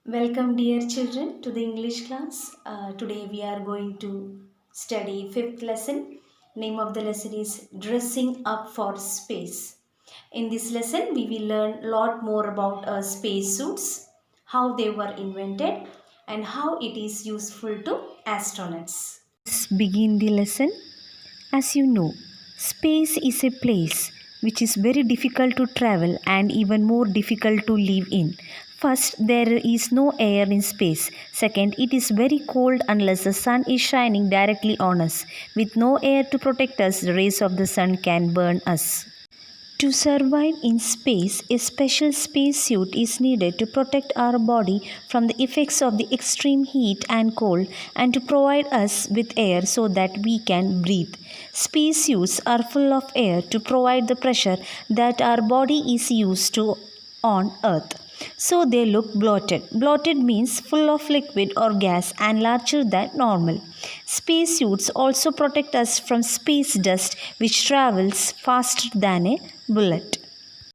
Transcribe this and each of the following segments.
Welcome, dear children, to the English class. Today we are going to study fifth lesson. Name of the lesson is Dressing Up for Space. In this lesson, we will learn a lot more about space suits, how they were invented, and how it is useful to astronauts. Let's begin the lesson. As you know, space is a place which is very difficult to travel and even more difficult to live in. First, there is no air in space. Second, it is very cold unless the sun is shining directly on us. With no air to protect us, the rays of the sun can burn us. To survive in space, a special spacesuit is needed to protect our body from the effects of the extreme heat and cold and to provide us with air so that we can breathe. Spacesuits are full of air to provide the pressure that our body is used to on Earth. So they look bloated. Bloated means full of liquid or gas and larger than normal. Spacesuits also protect us from space dust, which travels faster than a bullet.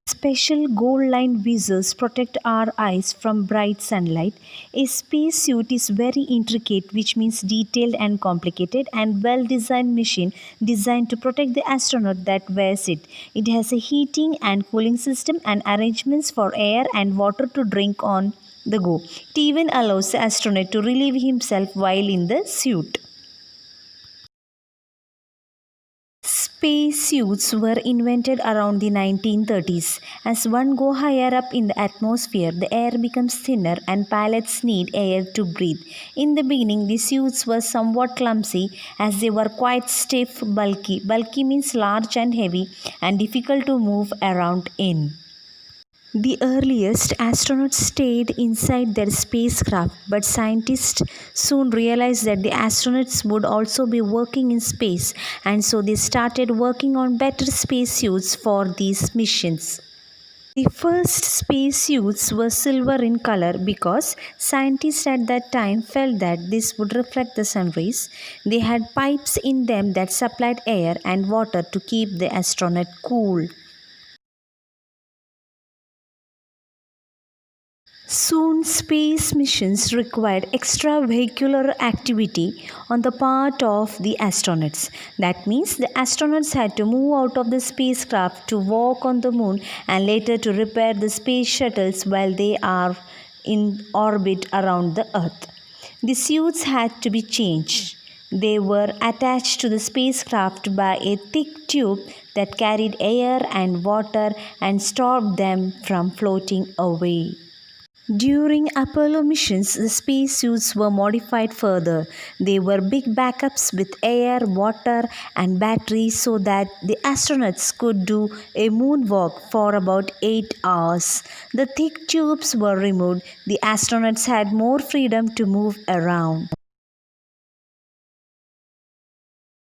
Special gold lined visors protect our eyes from bright sunlight. A spacesuit is very intricate, which means detailed and complicated, and well designed machine designed to protect the astronaut that wears it. It has a heating and cooling system and arrangements for air and water to drink on the go. It even allows the astronaut to relieve himself while in the suit. Spacesuits were invented around the 1930s. As one go higher up in the atmosphere, the air becomes thinner and pilots need air to breathe. In the beginning, the suits were somewhat clumsy as they were quite stiff, bulky. Bulky means large and heavy and difficult to move around in. The earliest astronauts stayed inside their spacecraft, but scientists soon realized that the astronauts would also be working in space, and so they started working on better spacesuits for these missions. The first spacesuits were silver in color because scientists at that time felt that this would reflect the sun rays. They had pipes in them that supplied air and water to keep the astronaut cool. Soon, space missions required extravehicular activity on the part of the astronauts. That means the astronauts had to move out of the spacecraft to walk on the moon and later to repair the space shuttles while they are in orbit around the Earth. The suits had to be changed. They were attached to the spacecraft by a thick tube that carried air and water and stopped them from floating away. During Apollo missions, the spacesuits were modified further. They were big backups with air, water, and batteries so that the astronauts could do a moonwalk for about 8 hours. The thick tubes were removed. The astronauts had more freedom to move around.